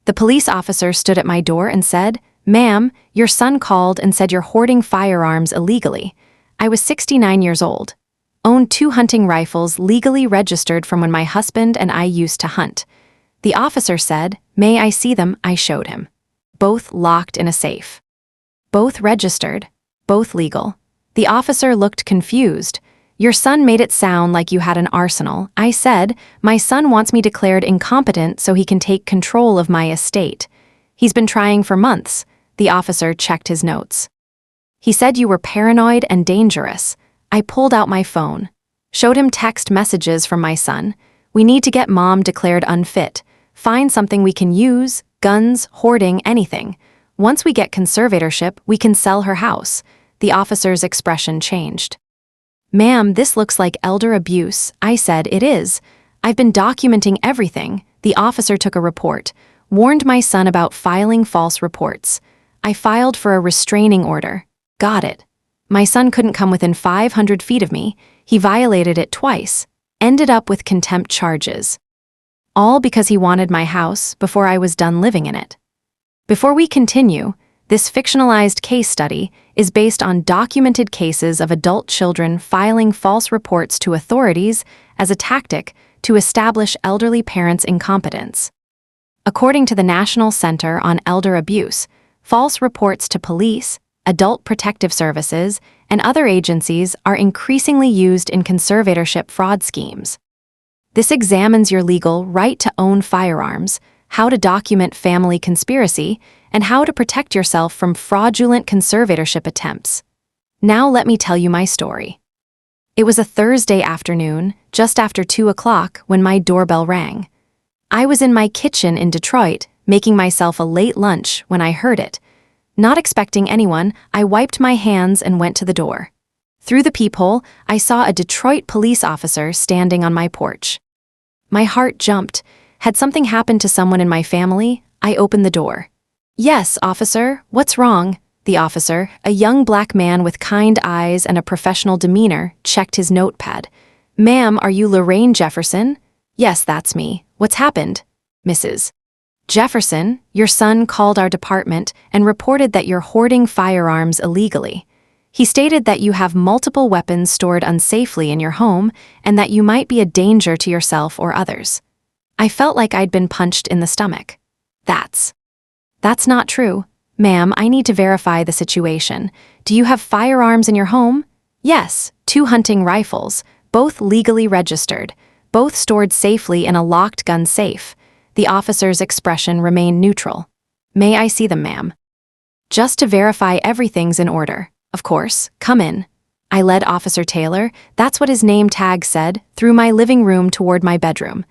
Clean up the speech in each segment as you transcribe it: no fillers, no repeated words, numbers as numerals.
The police officer stood at my door and said, "Ma'am, your son called and said you're hoarding firearms illegally." I was 69 years old. Owned 2 hunting rifles legally registered from when my husband and I used to hunt. The officer said, "May I see them?" I showed him. Both locked in a safe. Both registered. Both legal. The officer looked confused. "Your son made it sound like you had an arsenal." I said, "My son wants me declared incompetent so he can take control of my estate. He's been trying for months." The officer checked his notes. "He said you were paranoid and dangerous." I pulled out my phone. Showed him text messages from my son. "We need to get mom declared unfit. Find something we can use, guns, hoarding, anything. Once we get conservatorship, we can sell her house." The officer's expression changed. "Ma'am, this looks like elder abuse." I said, "It is. I've been documenting everything." The officer took a report, warned my son about filing false reports. I filed for a restraining order. Got it. My son couldn't come within 500 feet of me. He violated it twice. Ended up with contempt charges. All because he wanted my house before I was done living in it. Before we continue, this fictionalized case study is based on documented cases of adult children filing false reports to authorities as a tactic to establish elderly parents' incompetence. According to the National Center on Elder Abuse, false reports to police, adult protective services, and other agencies are increasingly used in conservatorship fraud schemes. This examines your legal right to own firearms, how to document family conspiracy, and how to protect yourself from fraudulent conservatorship attempts. Now let me tell you my story. It was a Thursday afternoon, just after 2 o'clock, when my doorbell rang. I was in my kitchen in Detroit, making myself a late lunch when I heard it. Not expecting anyone, I wiped my hands and went to the door. Through the peephole, I saw a Detroit police officer standing on my porch. My heart jumped. Had something happened to someone in my family? I opened the door. "Yes, officer, what's wrong?" The officer, a young black man with kind eyes and a professional demeanor, checked his notepad. "Ma'am, are you Lorraine Jefferson?" "Yes, that's me. What's happened?" "Mrs. Jefferson, your son called our department and reported that you're hoarding firearms illegally. He stated that you have multiple weapons stored unsafely in your home and that you might be a danger to yourself or others." I felt like I'd been punched in the stomach. That's not true. "Ma'am, I need to verify the situation. Do you have firearms in your home?" "Yes, 2 hunting rifles, both legally registered, both stored safely in a locked gun safe." The officer's expression remained neutral. "May I see them, ma'am?" "Just to verify everything's in order." "Of course, come in." I led Officer Taylor, that's what his name tag said, through my living room toward my bedroom.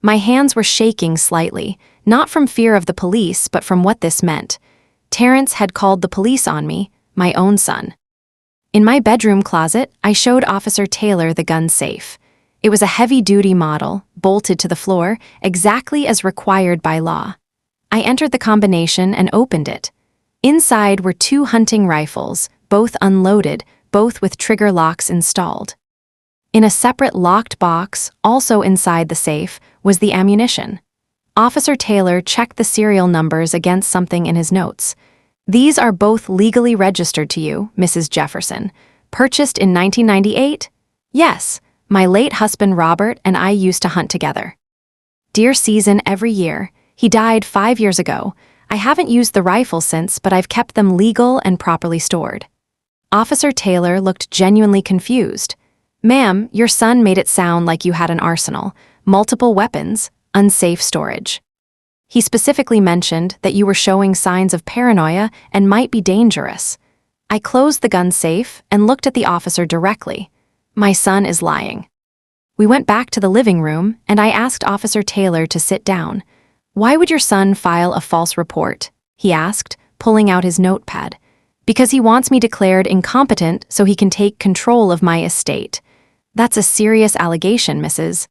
My hands were shaking slightly, not from fear of the police, but from what this meant. Terrence had called the police on me, my own son. In my bedroom closet, I showed Officer Taylor the gun safe. It was a heavy-duty model, bolted to the floor, exactly as required by law. I entered the combination and opened it. Inside were 2 hunting rifles, both unloaded, both with trigger locks installed. In a separate locked box, also inside the safe, was the ammunition. Officer Taylor checked the serial numbers against something in his notes. "These are both legally registered to you, Mrs. Jefferson. Purchased in 1998? "Yes. My late husband Robert and I used to hunt together. Deer season every year. He died 5 years ago. I haven't used the rifle since, but I've kept them legal and properly stored." Officer Taylor looked genuinely confused. "Ma'am, your son made it sound like you had an arsenal, multiple weapons, unsafe storage. He specifically mentioned that you were showing signs of paranoia and might be dangerous." I closed the gun safe and looked at the officer directly. "My son is lying." We went back to the living room, and I asked Officer Taylor to sit down. "Why would your son file a false report?" he asked, pulling out his notepad. "Because he wants me declared incompetent so he can take control of my estate." "That's a serious allegation, Mrs.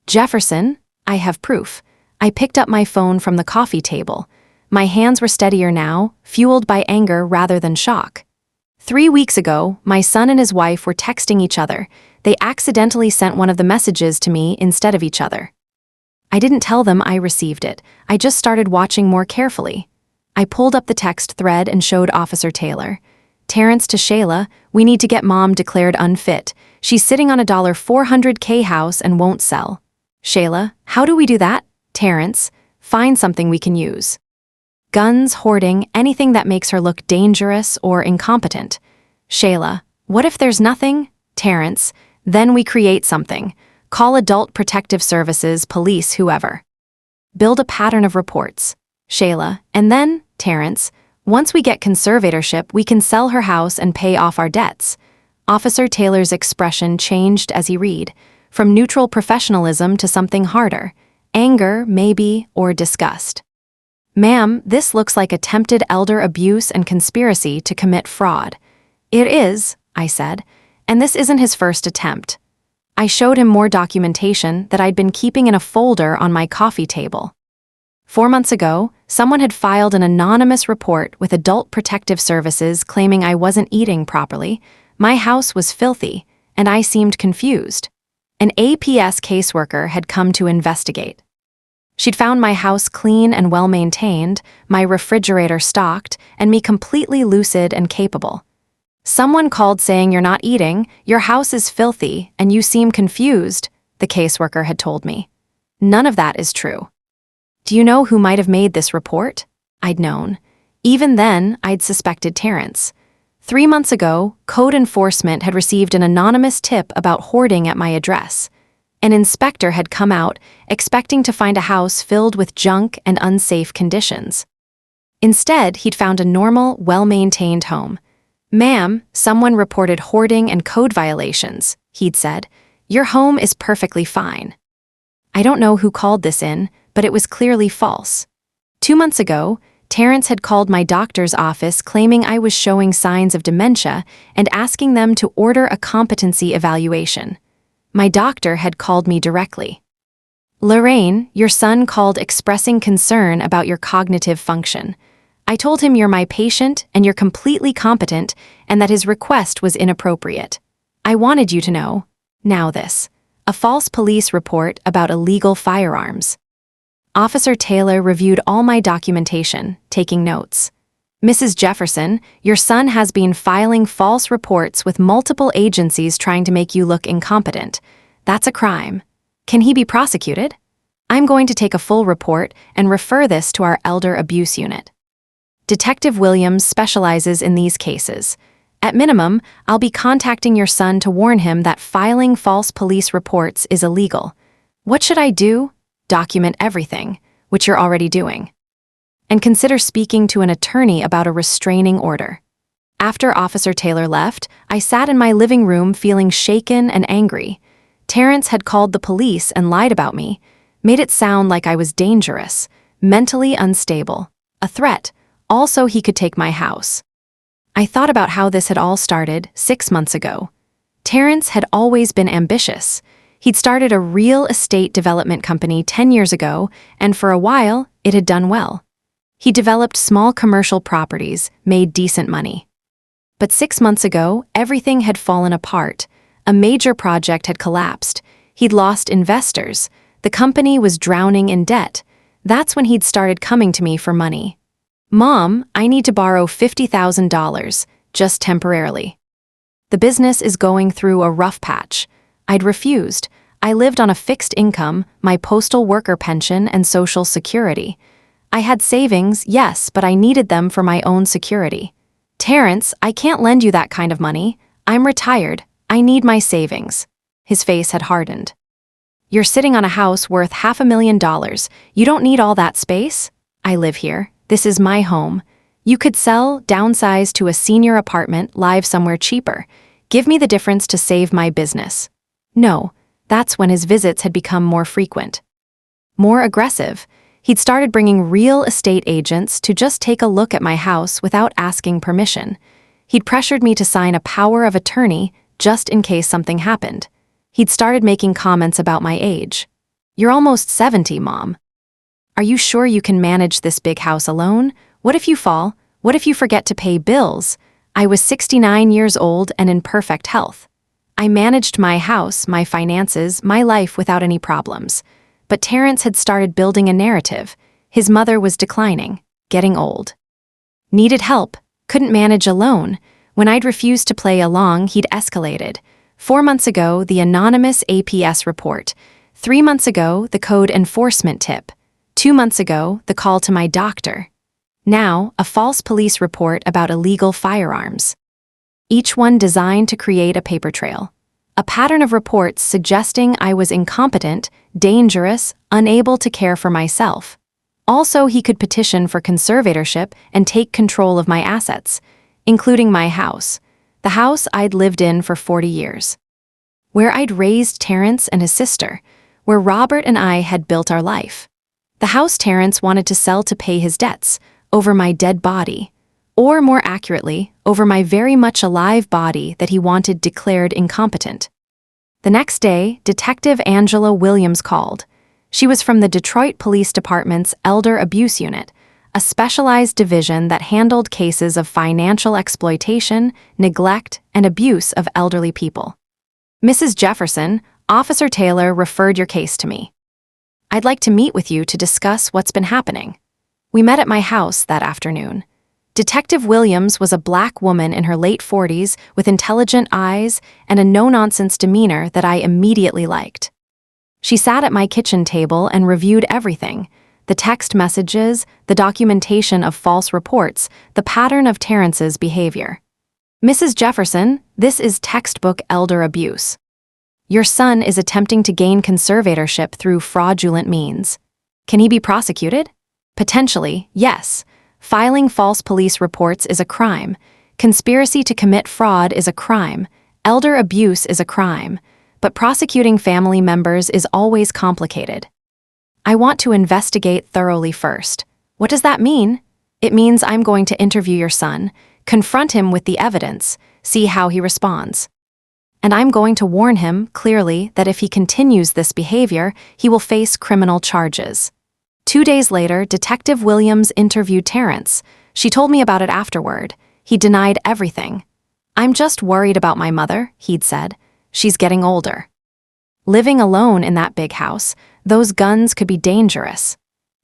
Jefferson. I have proof." I picked up my phone from the coffee table. My hands were steadier now, fueled by anger rather than shock. 3 weeks ago, my son and his wife were texting each other. They accidentally sent one of the messages to me instead of each other. I didn't tell them I received it. I just started watching more carefully. I pulled up the text thread and showed Officer Taylor. Terrence to Shayla, we need to get mom declared unfit. She's sitting on a $400K house and won't sell. Shayla, how do we do that? Terrence, find something we can use. Guns, hoarding, anything that makes her look dangerous or incompetent. Shayla, what if there's nothing? Terrence, then we create something. Call Adult Protective Services, police, whoever. Build a pattern of reports. Shayla, and then, Terrence, once we get conservatorship, we can sell her house and pay off our debts. Officer Taylor's expression changed as he read, from neutral professionalism to something harder. Anger, maybe, or disgust. Ma'am, this looks like attempted elder abuse and conspiracy to commit fraud. It is, I said, and this isn't his first attempt. I showed him more documentation that I'd been keeping in a folder on my coffee table. 4 months ago, someone had filed an anonymous report with Adult Protective Services claiming I wasn't eating properly, my house was filthy, and I seemed confused. An APS caseworker had come to investigate. She'd found my house clean and well-maintained, my refrigerator stocked, and me completely lucid and capable. Someone called saying you're not eating, your house is filthy, and you seem confused, the caseworker had told me. None of that is true. Do you know who might have made this report? I'd known. Even then, I'd suspected Terrence. 3 months ago, code enforcement had received an anonymous tip about hoarding at my address. An inspector had come out, expecting to find a house filled with junk and unsafe conditions. Instead, he'd found a normal, well-maintained home. Ma'am, someone reported hoarding and code violations, he'd said. Your home is perfectly fine. I don't know who called this in, but it was clearly false. 2 months ago, Terrence had called my doctor's office claiming I was showing signs of dementia and asking them to order a competency evaluation. My doctor had called me directly. Lorraine, your son called expressing concern about your cognitive function. I told him you're my patient and you're completely competent and that his request was inappropriate. I wanted you to know. Now this. A false police report about illegal firearms. Officer Taylor reviewed all my documentation, taking notes. Mrs. Jefferson, your son has been filing false reports with multiple agencies trying to make you look incompetent. That's a crime. Can he be prosecuted? I'm going to take a full report and refer this to our elder abuse unit. Detective Williams specializes in these cases. At minimum, I'll be contacting your son to warn him that filing false police reports is illegal. What should I do? Document everything, which you're already doing. And consider speaking to an attorney about a restraining order. After Officer Taylor left, I sat in my living room feeling shaken and angry. Terrence had called the police and lied about me, made it sound like I was dangerous, mentally unstable, a threat. Also, he could take my house. I thought about how this had all started 6 months ago. Terrence had always been ambitious. He'd started a real estate development company 10 years ago, and for a while, it had done well. He developed small commercial properties, made decent money. But 6 months ago, everything had fallen apart. A major project had collapsed. He'd lost investors. The company was drowning in debt. That's when he'd started coming to me for money. Mom, I need to borrow $50,000, just temporarily. The business is going through a rough patch. I'd refused. I lived on a fixed income, my postal worker pension and Social Security. I had savings, yes, but I needed them for my own security. Terrence, I can't lend you that kind of money. I'm retired. I need my savings. His face had hardened. You're sitting on a house worth $500,000. You don't need all that space? I live here. This is my home. You could sell, downsize to a senior apartment, live somewhere cheaper. Give me the difference to save my business. No, that's when his visits had become more frequent. More aggressive. He'd started bringing real estate agents to just take a look at my house without asking permission. He'd pressured me to sign a power of attorney just in case something happened. He'd started making comments about my age. You're almost 70, Mom. Are you sure you can manage this big house alone? What if you fall? What if you forget to pay bills? I was 69 years old and in perfect health. I managed my house, my finances, my life without any problems. but Terrence had started building a narrative. His mother was declining, getting old. Needed help, couldn't manage alone. When I'd refused to play along, he'd escalated. 4 months ago, the anonymous APS report. 3 months ago, the code enforcement tip. 2 months ago, the call to my doctor. Now, a false police report about illegal firearms. Each one designed to create a paper trail. A pattern of reports suggesting I was incompetent, dangerous, unable to care for myself. Also, he could petition for conservatorship and take control of my assets, including my house, the house I'd lived in for 40 years. Where I'd raised Terrence and his sister, where Robert and I had built our life. The house Terrence wanted to sell to pay his debts, over my dead body, or more accurately, over my very much alive body that he wanted declared incompetent. The next day, Detective Angela Williams called. She was from the Detroit Police Department's Elder Abuse Unit, a specialized division that handled cases of financial exploitation, neglect, and abuse of elderly people. Mrs. Jefferson, Officer Taylor referred your case to me. I'd like to meet with you to discuss what's been happening. We met at my house that afternoon. Detective Williams was a black woman in her late 40s with intelligent eyes and a no-nonsense demeanor that I immediately liked. She sat at my kitchen table and reviewed everything: the text messages, the documentation of false reports, the pattern of Terrence's behavior. Mrs. Jefferson, this is textbook elder abuse. Your son is attempting to gain conservatorship through fraudulent means. Can he be prosecuted? Potentially, yes. Filing false police reports is a crime. Conspiracy to commit fraud is a crime. Elder abuse is a crime. But prosecuting family members is always complicated. I want to investigate thoroughly first. What does that mean? It means I'm going to interview your son, confront him with the evidence, see how he responds. And I'm going to warn him clearly that if he continues this behavior, he will face criminal charges. 2 days later, Detective Williams interviewed Terrence. She told me about it afterward. He denied everything. I'm just worried about my mother, he'd said. She's getting older. Living alone in that big house, those guns could be dangerous.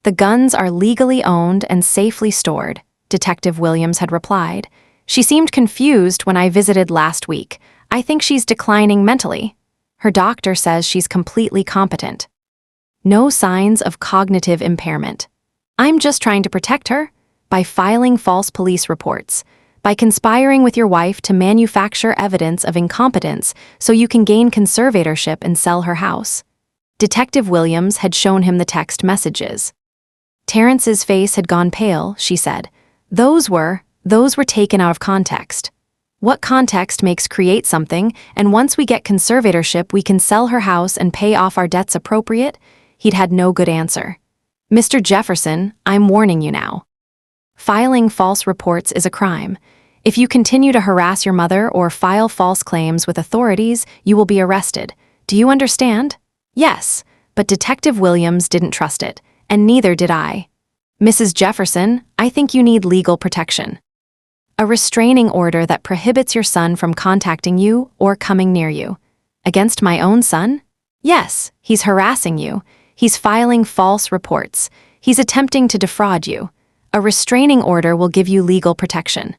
The guns are legally owned and safely stored, Detective Williams had replied. She seemed confused when I visited last week. I think she's declining mentally. Her doctor says she's completely competent. No signs of cognitive impairment. I'm just trying to protect her by filing false police reports, by conspiring with your wife to manufacture evidence of incompetence so you can gain conservatorship and sell her house. Detective Williams had shown him the text messages. Terrence's face had gone pale, she said. Those were taken out of context. What context makes create something, and once we get conservatorship we can sell her house and pay off our debts appropriate? He'd had no good answer. Mr. Jefferson, I'm warning you now. Filing false reports is a crime. If you continue to harass your mother or file false claims with authorities, you will be arrested. Do you understand? Yes, but Detective Williams didn't trust it, and neither did I. Mrs. Jefferson, I think you need legal protection. A restraining order that prohibits your son from contacting you or coming near you. Against my own son? Yes, he's harassing you. He's filing false reports. He's attempting to defraud you. A restraining order will give you legal protection.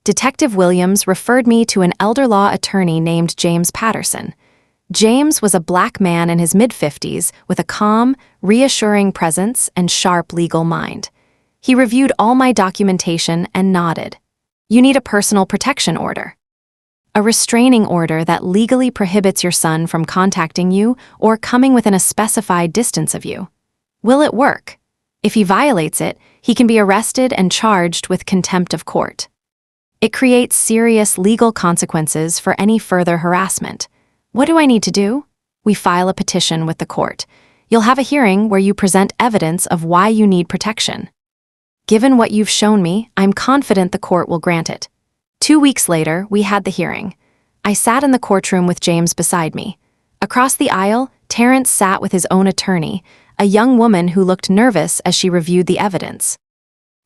Detective Williams referred me to an elder law attorney named James Patterson. James was a black man in his mid-50s with a calm, reassuring presence and sharp legal mind. He reviewed all my documentation and nodded. You need a personal protection order. A restraining order that legally prohibits your son from contacting you or coming within a specified distance of you. Will it work? If he violates it, he can be arrested and charged with contempt of court. It creates serious legal consequences for any further harassment. What do I need to do? We file a petition with the court. You'll have a hearing where you present evidence of why you need protection. Given what you've shown me, I'm confident the court will grant it. 2 weeks later, we had the hearing. I sat in the courtroom with James beside me. Across the aisle, Terrence sat with his own attorney, a young woman who looked nervous as she reviewed the evidence.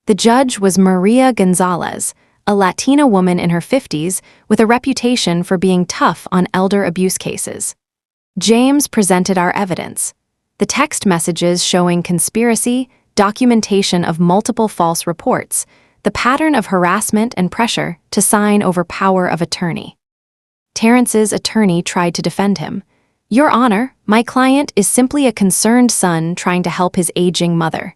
The judge was Maria Gonzalez, a Latina woman in her 50s with a reputation for being tough on elder abuse cases. James presented our evidence. The text messages showing conspiracy, documentation of multiple false reports, the pattern of harassment and pressure to sign over power of attorney. Terrence's attorney tried to defend him. "Your Honor, my client is simply a concerned son trying to help his aging mother."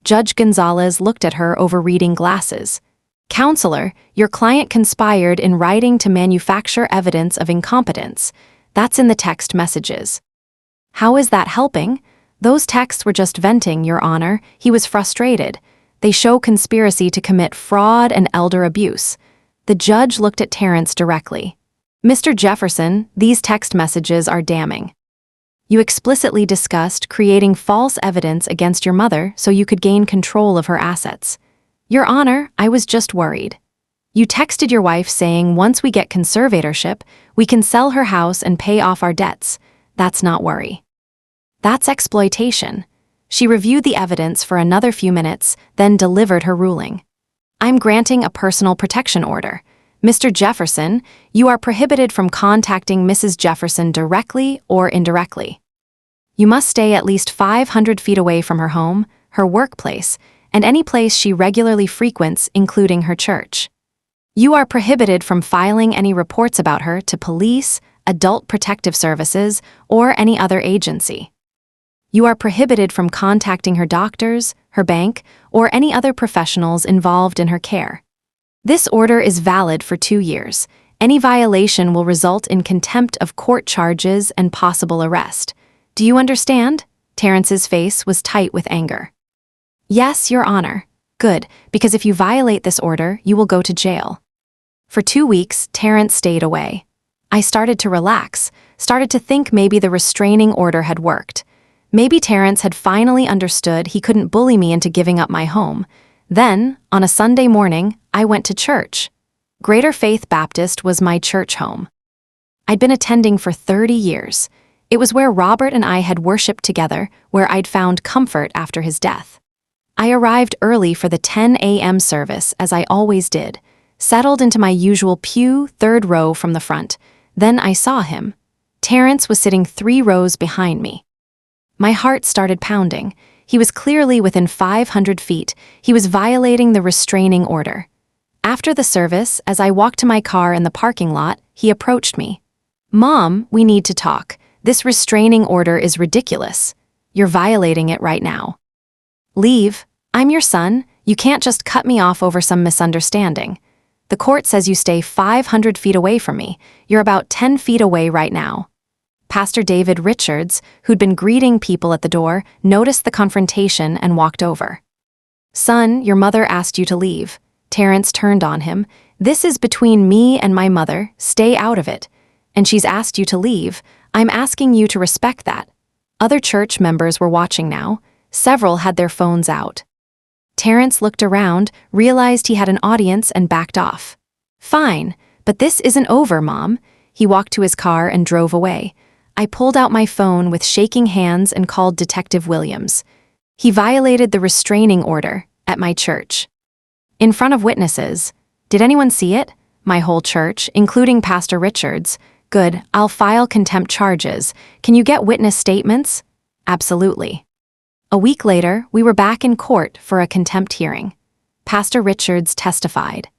Judge Gonzalez looked at her over reading glasses. "Counselor, your client conspired in writing to manufacture evidence of incompetence. That's in the text messages." "How is that helping?" "Those texts were just venting, Your Honor. He was frustrated. They show conspiracy to commit fraud and elder abuse." The judge looked at Terrence directly. "Mr. Jefferson, these text messages are damning. You explicitly discussed creating false evidence against your mother so you could gain control of her assets." "Your Honor, I was just worried." "You texted your wife saying once we get conservatorship, we can sell her house and pay off our debts. That's not worry. That's exploitation." She reviewed the evidence for another few minutes, then delivered her ruling. "I'm granting a personal protection order. Mr. Jefferson, you are prohibited from contacting Mrs. Jefferson directly or indirectly. You must stay at least 500 feet away from her home, her workplace, and any place she regularly frequents, including her church. You are prohibited from filing any reports about her to police, adult protective services, or any other agency. You are prohibited from contacting her doctors, her bank, or any other professionals involved in her care. This order is valid for 2 years. Any violation will result in contempt of court charges and possible arrest. Do you understand?" Terrence's face was tight with anger. "Yes, Your Honor." "Good, because if you violate this order, you will go to jail." For 2 weeks, Terrence stayed away. I started to relax, started to think maybe the restraining order had worked. Maybe Terrence had finally understood he couldn't bully me into giving up my home. Then, on a Sunday morning, I went to church. Greater Faith Baptist was my church home. I'd been attending for 30 years. It was where Robert and I had worshiped together, where I'd found comfort after his death. I arrived early for the 10 a.m. service, as I always did, settled into my usual pew, 3rd row from the front. Then I saw him. Terrence was sitting 3 rows behind me. My heart started pounding. He was clearly within 500 feet. He was violating the restraining order. After the service, as I walked to my car in the parking lot, he approached me. "Mom, we need to talk. This restraining order is ridiculous. You're violating it right now." "Leave. I'm your son. You can't just cut me off over some misunderstanding. The court says you stay 500 feet away from me. You're about 10 feet away right now." Pastor David Richards, who'd been greeting people at the door, noticed the confrontation and walked over. "Son, your mother asked you to leave." Terrence turned on him. "This is between me and my mother. Stay out of it. And she's asked you to leave. I'm asking you to respect that." Other church members were watching now. Several had their phones out. Terrence looked around, realized he had an audience, and backed off. "Fine, but this isn't over, Mom." He walked to his car and drove away. I pulled out my phone with shaking hands and called Detective Williams. He violated the restraining order at my church. In front of witnesses. Did anyone see it? My whole church, including Pastor Richards. Good, I'll file contempt charges. Can you get witness statements? Absolutely. A week later, we were back in court for a contempt hearing. Pastor Richards testified.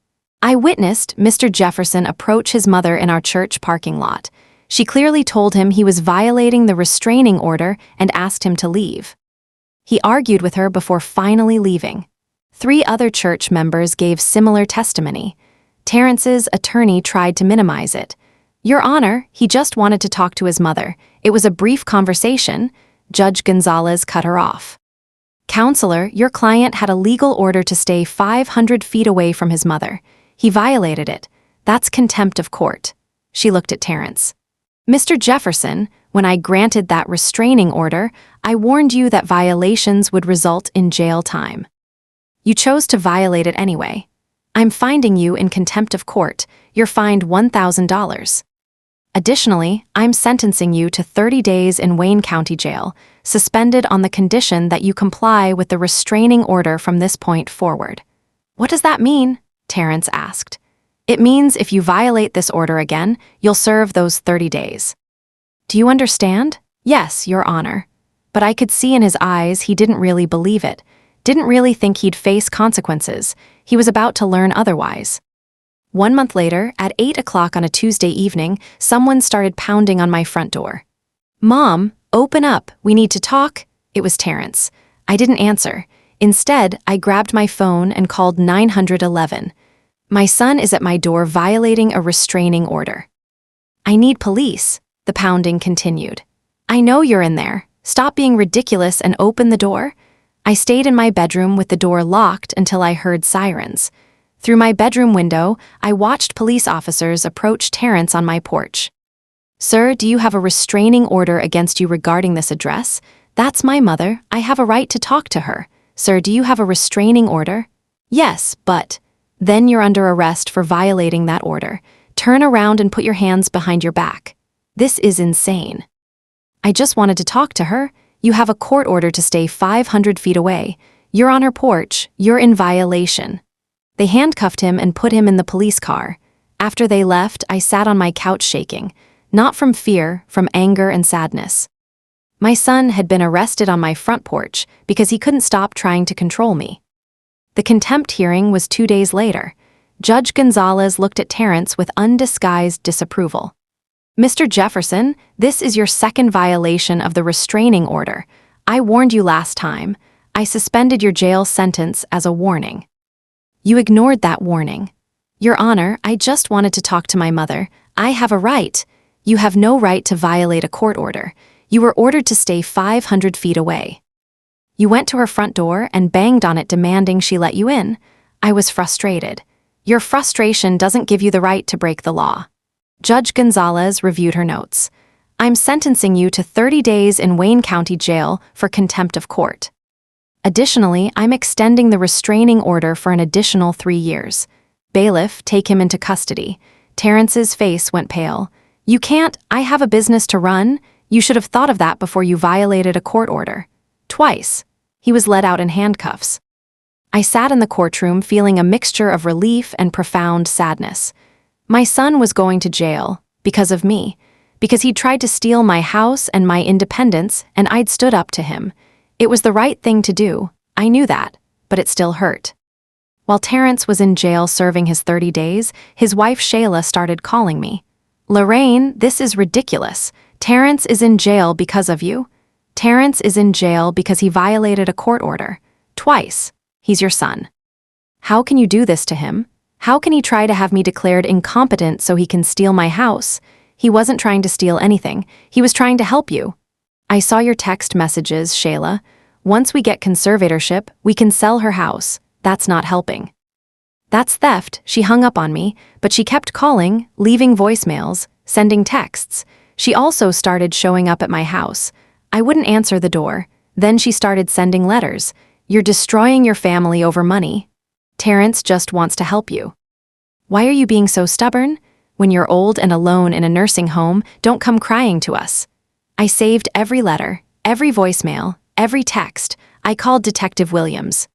"I witnessed Mr. Jefferson approach his mother in our church parking lot. She clearly told him he was violating the restraining order and asked him to leave. He argued with her before finally leaving. 3 other church members gave similar testimony. Terrence's attorney tried to minimize it. "Your Honor, he just wanted to talk to his mother. It was a brief conversation." Judge Gonzalez cut her off. "Counselor, your client had a legal order to stay 500 feet away from his mother. He violated it. That's contempt of court." She looked at Terrence. "Mr. Jefferson, when I granted that restraining order, I warned you that violations would result in jail time. You chose to violate it anyway. I'm finding you in contempt of court. You're fined $1,000. Additionally, I'm sentencing you to 30 days in Wayne County Jail, suspended on the condition that you comply with the restraining order from this point forward." "What does that mean?" Terrence asked. "It means if you violate this order again, you'll serve those 30 days. "Do you understand?" "Yes, Your Honor." but I could see in his eyes he didn't really believe it, didn't really think he'd face consequences. He was about to learn otherwise. 1 month later, at 8 o'clock on a Tuesday evening, someone started pounding on my front door. "Mom, open up, we need to talk." It was Terrence. I didn't answer. Instead, I grabbed my phone and called 911. "My son is at my door violating a restraining order." "I need police," the pounding continued. "I know you're in there. Stop being ridiculous and open the door." I stayed in my bedroom with the door locked until I heard sirens. Through my bedroom window, I watched police officers approach Terrence on my porch. "Sir, do you have a restraining order against you regarding this address?" "That's my mother. I have a right to talk to her." "Sir, do you have a restraining order?" "Yes, but..." "Then you're under arrest for violating that order. Turn around and put your hands behind your back." This is insane. "I just wanted to talk to her. You have a court order to stay 500 feet away. You're on her porch. You're in violation." They handcuffed him and put him in the police car. After they left, I sat on my couch shaking, not from fear, from anger and sadness. My son had been arrested on my front porch because he couldn't stop trying to control me. The contempt hearing was 2 days later. Judge Gonzalez looked at Terrence with undisguised disapproval. "Mr. Jefferson, this is your second violation of the restraining order. I warned you last time. I suspended your jail sentence as a warning. You ignored that warning." "Your Honor, I just wanted to talk to my mother. I have a right." "You have no right to violate a court order. You were ordered to stay 500 feet away. You went to her front door and banged on it demanding she let you in." I was frustrated. "Your frustration doesn't give you the right to break the law." Judge Gonzalez reviewed her notes. "I'm sentencing you to 30 days in Wayne County Jail for contempt of court. Additionally, I'm extending the restraining order for an additional 3 years. Bailiff, take him into custody." Terrence's face went pale. "You can't. I have a business to run. You should have thought of that before you violated a court order." Twice. He was let out in handcuffs. I sat in the courtroom feeling a mixture of relief and profound sadness. My son was going to jail because of me, because he'd tried to steal my house and my independence, and I'd stood up to him. It was the right thing to do. I knew that, but it still hurt. While Terrence was in jail serving his 30 days, his wife Shayla started calling me. "Lorraine, this is ridiculous. Terrence is in jail because of you. Terrence is in jail because he violated a court order. Twice. He's your son. How can you do this to him? How can he try to have me declared incompetent so he can steal my house? He wasn't trying to steal anything. He was trying to help you. I saw your text messages, Shayla. Once we get conservatorship, we can sell her house. That's not helping." "That's theft." She hung up on me, but she kept calling, leaving voicemails, sending texts. She also started showing up at my house. I wouldn't answer the door. Then she started sending letters. "You're destroying your family over money. Terrence just wants to help you. Why are you being so stubborn? When you're old and alone in a nursing home, don't come crying to us." I saved every letter, every voicemail, every text. I called Detective Williams.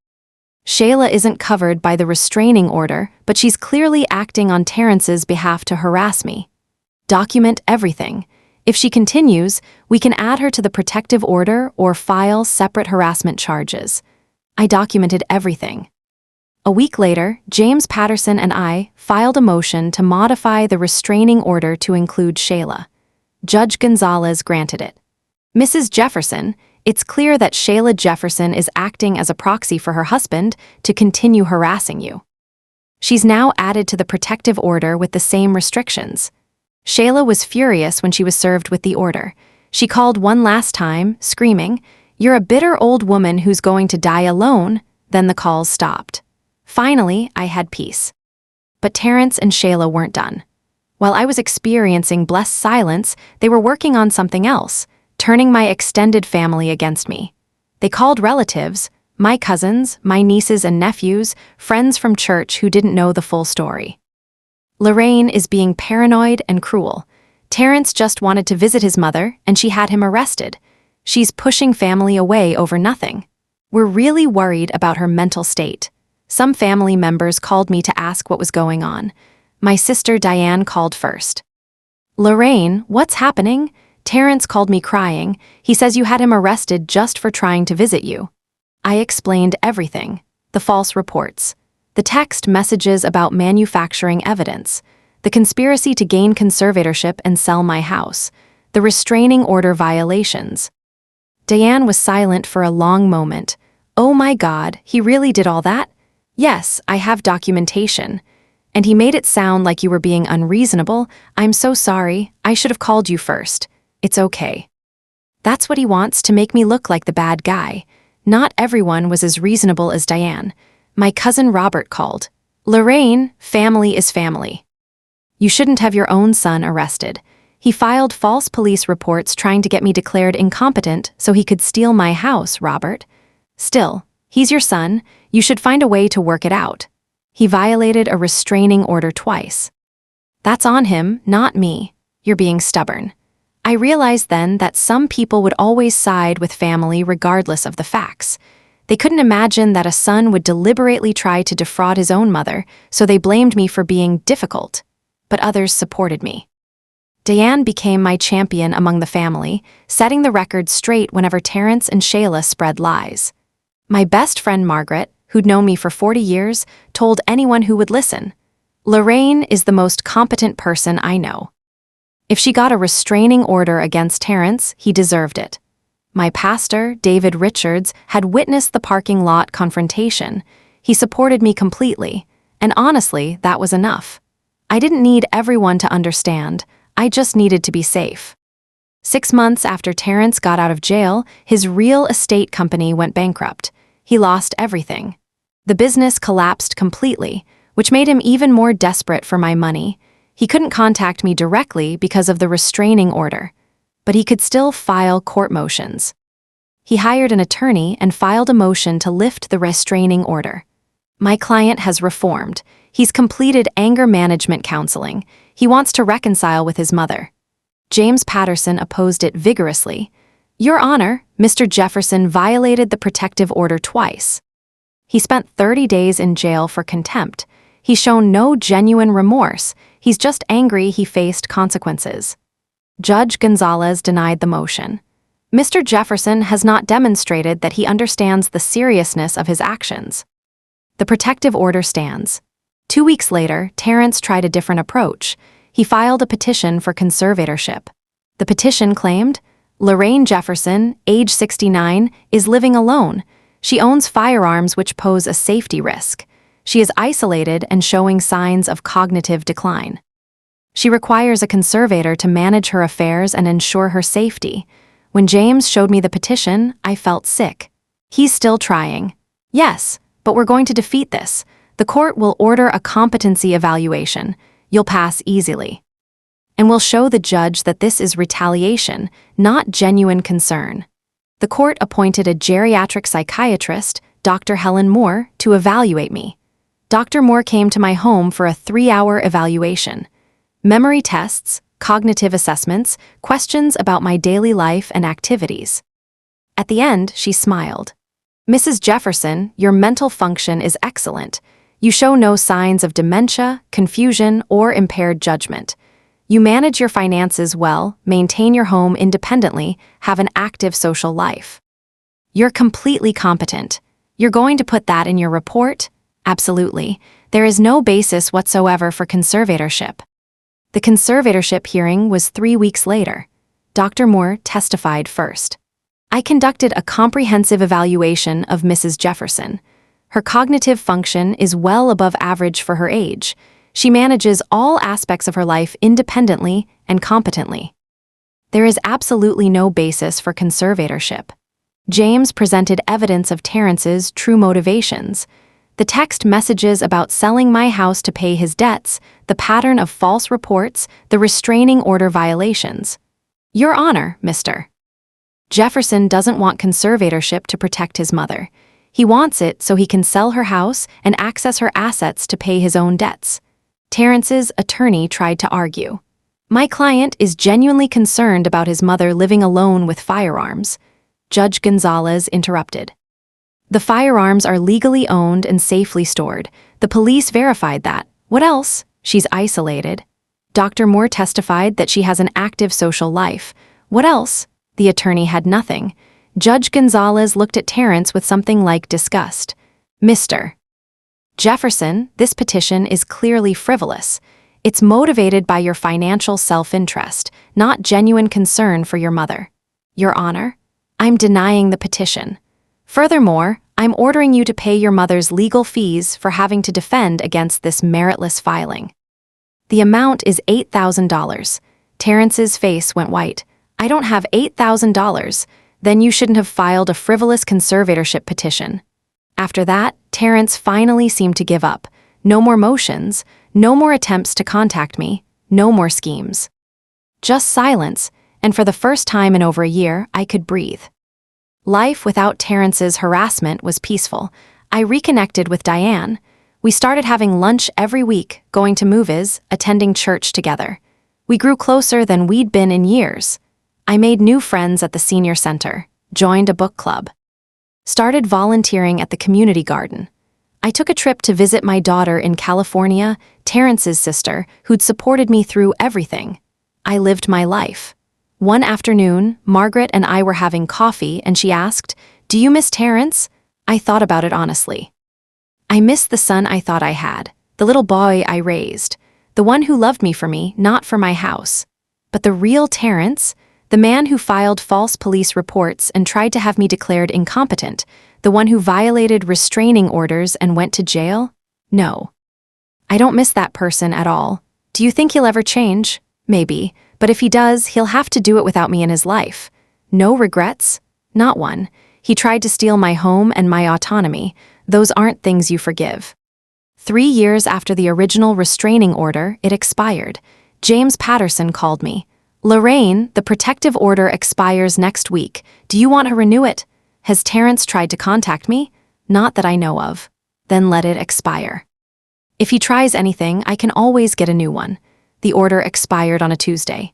"Shayla isn't covered by the restraining order, but she's clearly acting on Terrence's behalf to harass me. Document everything. If she continues, we can add her to the protective order or file separate harassment charges." I documented everything. A week later, James Patterson and I filed a motion to modify the restraining order to include Shayla. Judge Gonzalez granted it. "Mrs. Jefferson, it's clear that Shayla Jefferson is acting as a proxy for her husband to continue harassing you. She's now added to the protective order with the same restrictions." Shayla was furious when she was served with the order. She called one last time, screaming, "You're a bitter old woman who's going to die alone." Then the calls stopped. Finally, I had peace. But Terrence and Shayla weren't done. While I was experiencing blessed silence, they were working on something else, turning my extended family against me. They called relatives, my cousins, my nieces and nephews, friends from church who didn't know the full story. "Lorraine is being paranoid and cruel. Terrence just wanted to visit his mother, and she had him arrested. She's pushing family away over nothing. We're really worried about her mental state." Some family members called me to ask what was going on. My sister Diane called first. "Lorraine, what's happening? Terrence called me crying. He says you had him arrested just for trying to visit you. I explained everything. The false reports. The text messages about manufacturing evidence. The conspiracy to gain conservatorship and sell my house. The restraining order violations. Diane was silent for a long moment. Oh my God, he really did all that? Yes, I have documentation. And he made it sound like you were being unreasonable. I'm so sorry. I should have called you first. It's okay. That's what he wants, to make me look like the bad guy. Not everyone was as reasonable as Diane. My cousin Robert called. Lorraine, family is family. You shouldn't have your own son arrested. He filed false police reports trying to get me declared incompetent so he could steal my house, Robert. Still, he's your son. You should find a way to work it out. He violated a restraining order twice. That's on him, not me. You're being stubborn. I realized then that some people would always side with family regardless of the facts. They couldn't imagine that a son would deliberately try to defraud his own mother, so they blamed me for being difficult. But others supported me. Diane became my champion among the family, setting the record straight whenever Terrence and Shayla spread lies. My best friend Margaret, who'd known me for 40 years, told anyone who would listen. Lorraine is the most competent person I know. If she got a restraining order against Terrence, he deserved it. My pastor, David Richards, had witnessed the parking lot confrontation. He supported me completely, and honestly, that was enough. I didn't need everyone to understand. I just needed to be safe. 6 months after Terrence got out of jail, his real estate company went bankrupt. He lost everything. The business collapsed completely, which made him even more desperate for my money. He couldn't contact me directly because of the restraining order, but he could still file court motions. He hired an attorney and filed a motion to lift the restraining order. My client has reformed. He's completed anger management counseling. He wants to reconcile with his mother. James Patterson opposed it vigorously. Your Honor, Mr. Jefferson violated the protective order twice. He spent 30 days in jail for contempt. He's shown no genuine remorse. He's just angry he faced consequences. Judge Gonzalez denied the motion. Mr. Jefferson has not demonstrated that he understands the seriousness of his actions. The protective order stands. 2 weeks later, Terrence tried a different approach. He filed a petition for conservatorship. The petition claimed, Lorraine Jefferson, age 69, is living alone. She owns firearms which pose a safety risk. She is isolated and showing signs of cognitive decline. She requires a conservator to manage her affairs and ensure her safety. When James showed me the petition, I felt sick. He's still trying. Yes, but we're going to defeat this. The court will order a competency evaluation. You'll pass easily. And we'll show the judge that this is retaliation, not genuine concern. The court appointed a geriatric psychiatrist, Dr. Helen Moore, to evaluate me. Dr. Moore came to my home for a 3-hour evaluation. Memory tests, cognitive assessments, questions about my daily life and activities. At the end, she smiled. Mrs. Jefferson, your mental function is excellent. You show no signs of dementia, confusion, or impaired judgment. You manage your finances well, maintain your home independently, have an active social life. You're completely competent. You're going to put that in your report? Absolutely. There is no basis whatsoever for conservatorship. The conservatorship hearing was 3 weeks later. Dr. Moore testified first. I conducted a comprehensive evaluation of Mrs. Jefferson. Her cognitive function is well above average for her age. She manages all aspects of her life independently and competently. There is absolutely no basis for conservatorship. James presented evidence of Terrence's true motivations. The text messages about selling my house to pay his debts, the pattern of false reports, the restraining order violations. Your Honor, Mr. Jefferson doesn't want conservatorship to protect his mother. He wants it so he can sell her house and access her assets to pay his own debts. Terrence's attorney tried to argue. My client is genuinely concerned about his mother living alone with firearms. Judge Gonzalez interrupted. The firearms are legally owned and safely stored. The police verified that. What else? She's isolated. Dr. Moore testified that she has an active social life. What else? The attorney had nothing. Judge Gonzalez looked at Terrence with something like disgust. Mr. Jefferson, this petition is clearly frivolous. It's motivated by your financial self-interest, not genuine concern for your mother. Your Honor, I'm denying the petition. Furthermore, I'm ordering you to pay your mother's legal fees for having to defend against this meritless filing. The amount is $8,000. Terrence's face went white. I don't have $8,000. Then you shouldn't have filed a frivolous conservatorship petition. After that, Terrence finally seemed to give up. No more motions, no more attempts to contact me, no more schemes. Just silence, and for the first time in over a year, I could breathe. Life without Terrence's harassment was peaceful. I reconnected with Diane. We started having lunch every week, going to movies, attending church together. We grew closer than we'd been in years. I made new friends at the senior center, joined a book club, started volunteering at the community garden. I took a trip to visit my daughter in California, Terrence's sister, who'd supported me through everything. I lived my life. One afternoon, Margaret and I were having coffee, and she asked, "Do you miss Terrence?" I thought about it honestly. I missed the son I thought I had, the little boy I raised, the one who loved me for me, not for my house. But the real Terrence, the man who filed false police reports and tried to have me declared incompetent, the one who violated restraining orders and went to jail? No. I don't miss that person at all. Do you think he'll ever change? Maybe, but if he does, he'll have to do it without me in his life. No regrets? Not one. He tried to steal my home and my autonomy. Those aren't things you forgive. 3 years after the original restraining order, it expired. James Patterson called me. "Lorraine, the protective order expires next week. Do you want to renew it? Has Terrence tried to contact me? Not that I know of. Then let it expire. If he tries anything, I can always get a new one." The order expired on a Tuesday.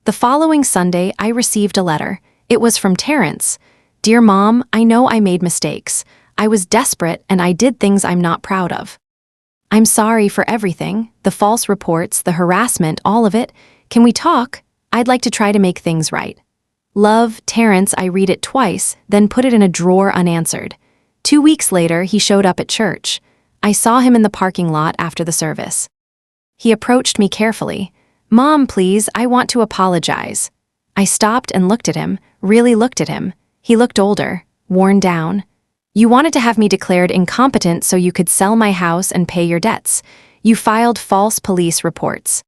The following Sunday, I received a letter. It was from Terrence. "Dear Mom, I know I made mistakes. I was desperate and I did things I'm not proud of. I'm sorry for everything, the false reports, the harassment, all of it. Can we talk? I'd like to try to make things right. Love, Terrence." I read it twice, then put it in a drawer unanswered. 2 weeks later, he showed up at church. I saw him in the parking lot after the service. He approached me carefully. "Mom, please, I want to apologize." I stopped and looked at him, really looked at him. He looked older, worn down. "You wanted to have me declared incompetent so you could sell my house and pay your debts. You filed false police reports.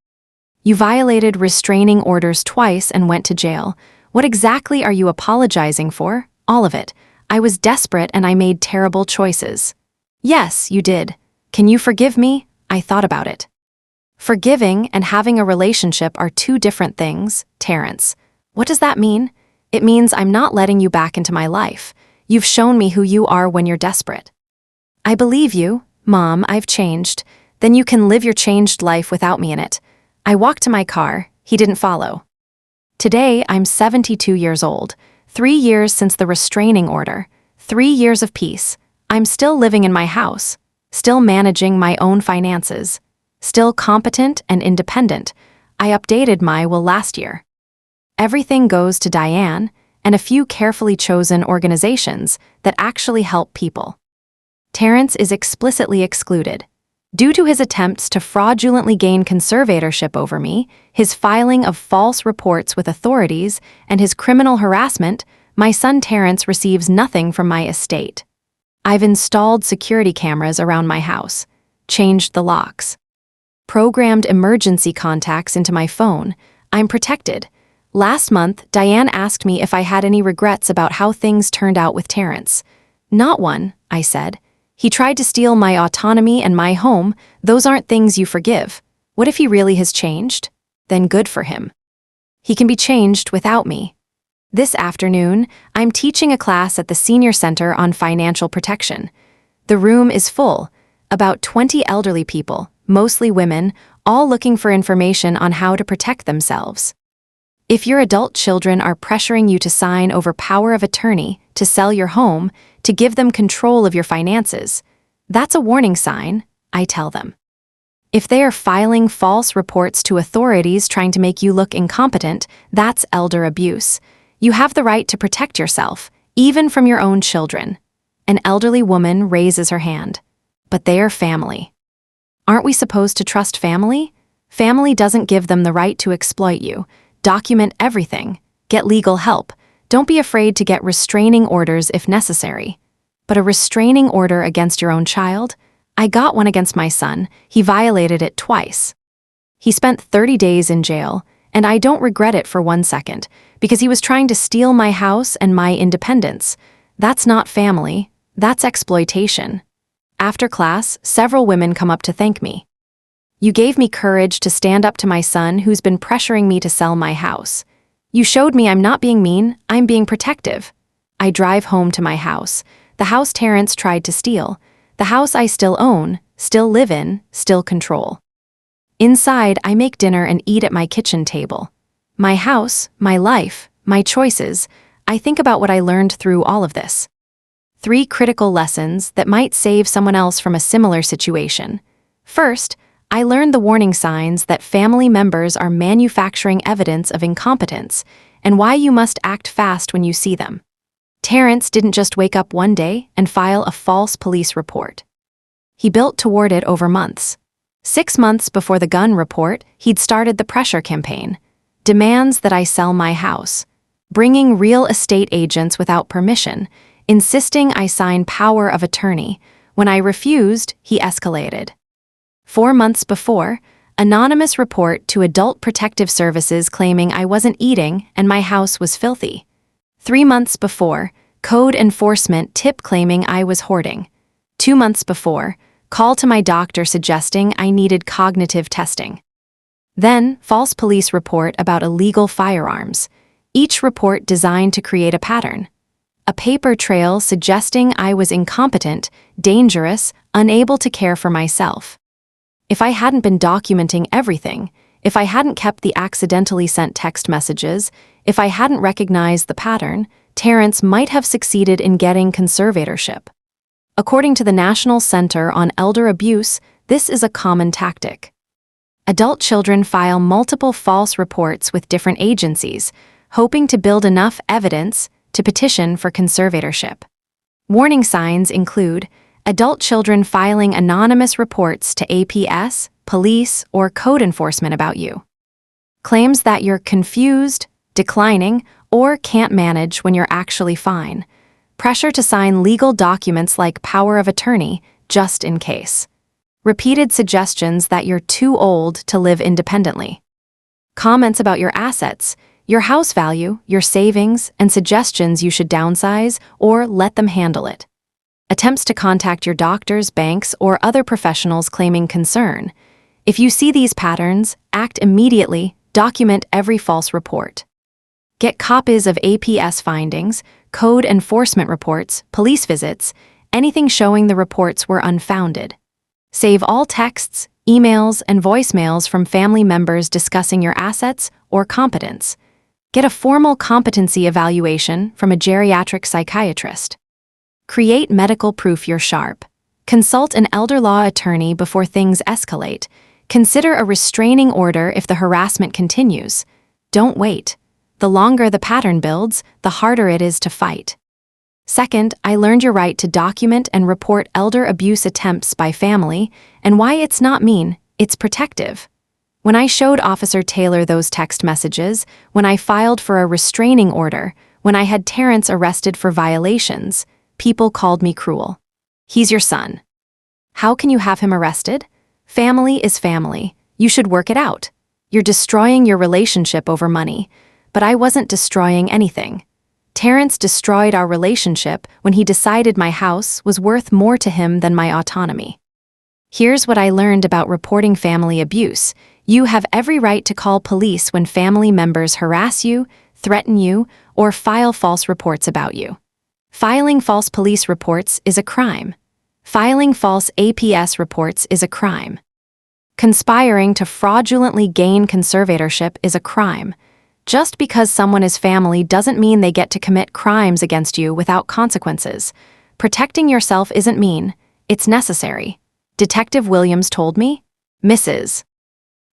You violated restraining orders twice and went to jail. What exactly are you apologizing for? All of it. I was desperate and I made terrible choices." "Yes, you did. Can you forgive me?" I thought about it. Forgiving and having a relationship are two different things, Terrence. What does that mean? It means I'm not letting you back into my life. You've shown me who you are when you're desperate. I believe you, Mom, I've changed. Then you can live your changed life without me in it. I walked to my car. He didn't follow. Today, I'm 72 years old. 3 years since the restraining order. 3 years of peace. I'm still living in my house. Still managing my own finances. Still competent and independent. I updated my will last year. Everything goes to Diane and a few carefully chosen organizations that actually help people. Terrence is explicitly excluded. Due to his attempts to fraudulently gain conservatorship over me, his filing of false reports with authorities, and his criminal harassment, my son Terrence receives nothing from my estate. I've installed security cameras around my house, changed the locks, programmed emergency contacts into my phone. I'm protected. Last month, Diane asked me if I had any regrets about how things turned out with Terrence. Not one, I said. He tried to steal my autonomy and my home. Those aren't things you forgive. What if he really has changed? Then good for him. He can be changed without me. This afternoon, I'm teaching a class at the Senior Center on financial protection. The room is full, about 20 elderly people, mostly women, all looking for information on how to protect themselves. If your adult children are pressuring you to sign over power of attorney, to sell your home, to give them control of your finances, that's a warning sign, I tell them. If they are filing false reports to authorities trying to make you look incompetent, that's elder abuse. You have the right to protect yourself, even from your own children. An elderly woman raises her hand. But they are family. Aren't we supposed to trust family? Family doesn't give them the right to exploit you. Document everything. Get legal help. Don't be afraid to get restraining orders if necessary. But a restraining order against your own child? I got one against my son. He violated it twice. He spent 30 days in jail, and I don't regret it for 1 second, because he was trying to steal my house and my independence. That's not family. That's exploitation. After class, several women come up to thank me. You gave me courage to stand up to my son who's been pressuring me to sell my house. You showed me I'm not being mean, I'm being protective. I drive home to my house. The house Terrence tried to steal. The house I still own, still live in, still control. Inside, I make dinner and eat at my kitchen table. My house, my life, my choices. I think about what I learned through all of this. 3 critical lessons that might save someone else from a similar situation. First, I learned the warning signs that family members are manufacturing evidence of incompetence and why you must act fast when you see them. Terrence didn't just wake up one day and file a false police report. He built toward it over months. 6 months before the gun report, he'd started the pressure campaign. Demands that I sell my house. Bringing real estate agents without permission. Insisting I sign power of attorney. When I refused, he escalated. 4 months before, anonymous report to Adult Protective Services claiming I wasn't eating and my house was filthy. 3 months before, code enforcement tip claiming I was hoarding. 2 months before, call to my doctor suggesting I needed cognitive testing. Then, false police report about illegal firearms. Each report designed to create a pattern. A paper trail suggesting I was incompetent, dangerous, unable to care for myself. If I hadn't been documenting everything, if I hadn't kept the accidentally sent text messages, if I hadn't recognized the pattern, Terrence might have succeeded in getting conservatorship. According to the National Center on Elder Abuse, this is a common tactic. Adult children file multiple false reports with different agencies, hoping to build enough evidence to petition for conservatorship. Warning signs include adult children filing anonymous reports to APS, police, or code enforcement about you. Claims that you're confused, declining, or can't manage when you're actually fine. Pressure to sign legal documents like power of attorney, just in case. Repeated suggestions that you're too old to live independently. Comments about your assets, your house value, your savings, and suggestions you should downsize or let them handle it. Attempts to contact your doctors, banks, or other professionals claiming concern. If you see these patterns, act immediately, document every false report. Get copies of APS findings, code enforcement reports, police visits, anything showing the reports were unfounded. Save all texts, emails, and voicemails from family members discussing your assets or competence. Get a formal competency evaluation from a geriatric psychiatrist. Create medical proof you're sharp. Consult an elder law attorney before things escalate. Consider a restraining order if the harassment continues. Don't wait. The longer the pattern builds, the harder it is to fight. Second, I learned your right to document and report elder abuse attempts by family and why it's not mean, it's protective. When I showed Officer Taylor those text messages, when I filed for a restraining order, when I had Terrence arrested for violations, people called me cruel. He's your son. How can you have him arrested? Family is family. You should work it out. You're destroying your relationship over money. But I wasn't destroying anything. Terrence destroyed our relationship when he decided my house was worth more to him than my autonomy. Here's what I learned about reporting family abuse. You have every right to call police when family members harass you, threaten you, or file false reports about you. Filing false police reports is a crime. Filing false APS reports is a crime. Conspiring to fraudulently gain conservatorship is a crime. Just because someone is family doesn't mean they get to commit crimes against you without consequences. Protecting yourself isn't mean, it's necessary. Detective Williams told me, Mrs.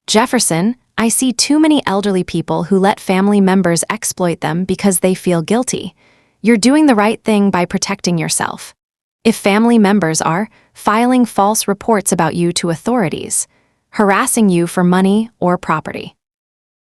Jefferson, I see too many elderly people who let family members exploit them because they feel guilty. You're doing the right thing by protecting yourself. If family members are filing false reports about you to authorities, harassing you for money or property,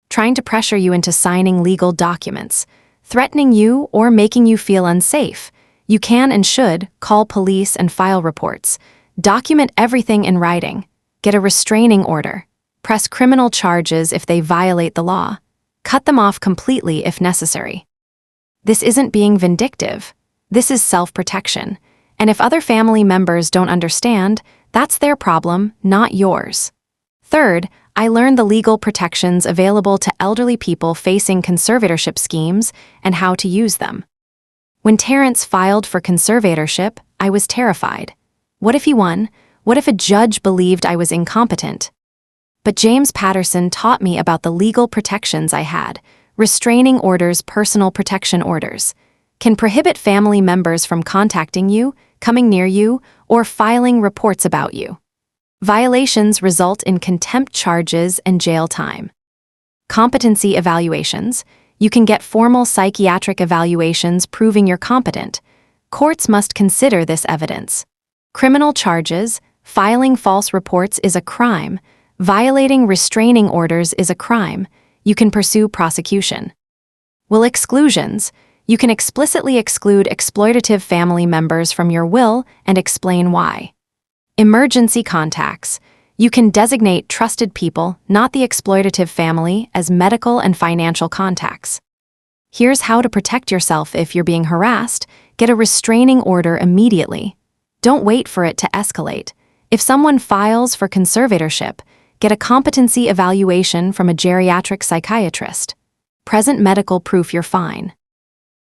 trying to pressure you into signing legal documents, threatening you or making you feel unsafe, you can and should call police and file reports. Document everything in writing. Get a restraining order. Press criminal charges if they violate the law. Cut them off completely if necessary. This isn't being vindictive. This is self-protection. And if other family members don't understand, that's their problem, not yours. Third, I learned the legal protections available to elderly people facing conservatorship schemes and how to use them. When Terrence filed for conservatorship, I was terrified. What if he won? What if a judge believed I was incompetent? But James Patterson taught me about the legal protections I had. Restraining orders, personal protection orders, can prohibit family members from contacting you, coming near you, or filing reports about you. Violations result in contempt charges and jail time. Competency evaluations. You can get formal psychiatric evaluations proving you're competent. Courts must consider this evidence. Criminal charges. Filing false reports is a crime. Violating restraining orders is a crime. You can pursue prosecution. Will exclusions. You can explicitly exclude exploitative family members from your will and explain why. Emergency contacts. You can designate trusted people, not the exploitative family, as medical and financial contacts. Here's how to protect yourself if you're being harassed. Get a restraining order immediately. Don't wait for it to escalate. If someone files for conservatorship, get a competency evaluation from a geriatric psychiatrist. Present medical proof you're fine.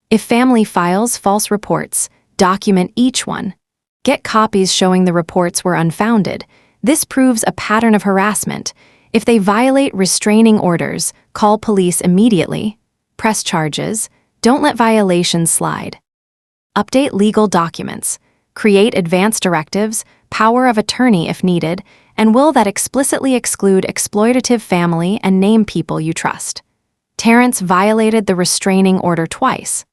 If family files false reports, document each one. Get copies showing the reports were unfounded. This proves a pattern of harassment. If they violate restraining orders, call police immediately. Press charges. Don't let violations slide. Update legal documents. Create advance directives, power of attorney if needed, and will that explicitly exclude exploitative family and name people you trust. Terrence violated the restraining order twice.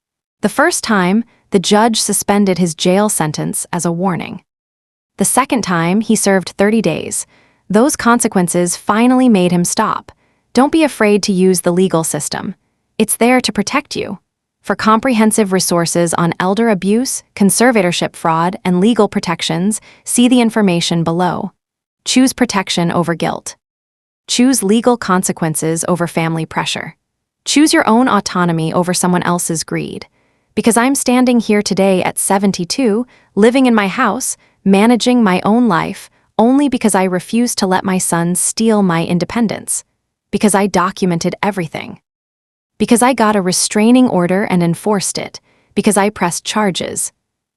The first time, the judge suspended his jail sentence as a warning. The second time, he served 30 days. Those consequences finally made him stop. Don't be afraid to use the legal system. It's there to protect you. For comprehensive resources on elder abuse, conservatorship fraud, and legal protections, see the information below. Choose protection over guilt. Choose legal consequences over family pressure. Choose your own autonomy over someone else's greed. Because I'm standing here today at 72, living in my house, managing my own life, only because I refused to let my son steal my independence. Because I documented everything. Because I got a restraining order and enforced it. Because I pressed charges.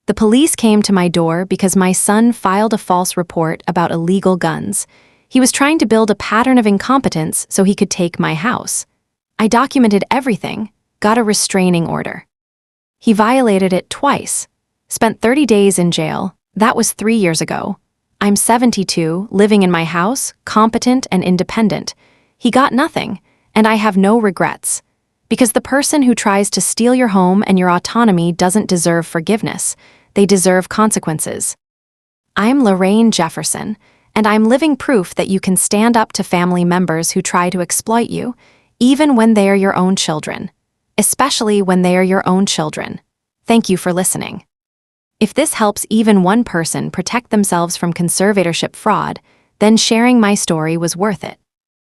The police came to my door because my son filed a false report about illegal guns. He was trying to build a pattern of incompetence so he could take my house. I documented everything, got a restraining order. He violated it twice. Spent 30 days in jail. That was 3 years ago. I'm 72, living in my house, competent and independent. He got nothing, and I have no regrets. Because the person who tries to steal your home and your autonomy doesn't deserve forgiveness. They deserve consequences. I'm Lorraine Jefferson, and I'm living proof that you can stand up to family members who try to exploit you, even when they are your own children. Especially when they are your own children. Thank you for listening. If this helps even one person protect themselves from conservatorship fraud, then sharing my story was worth it.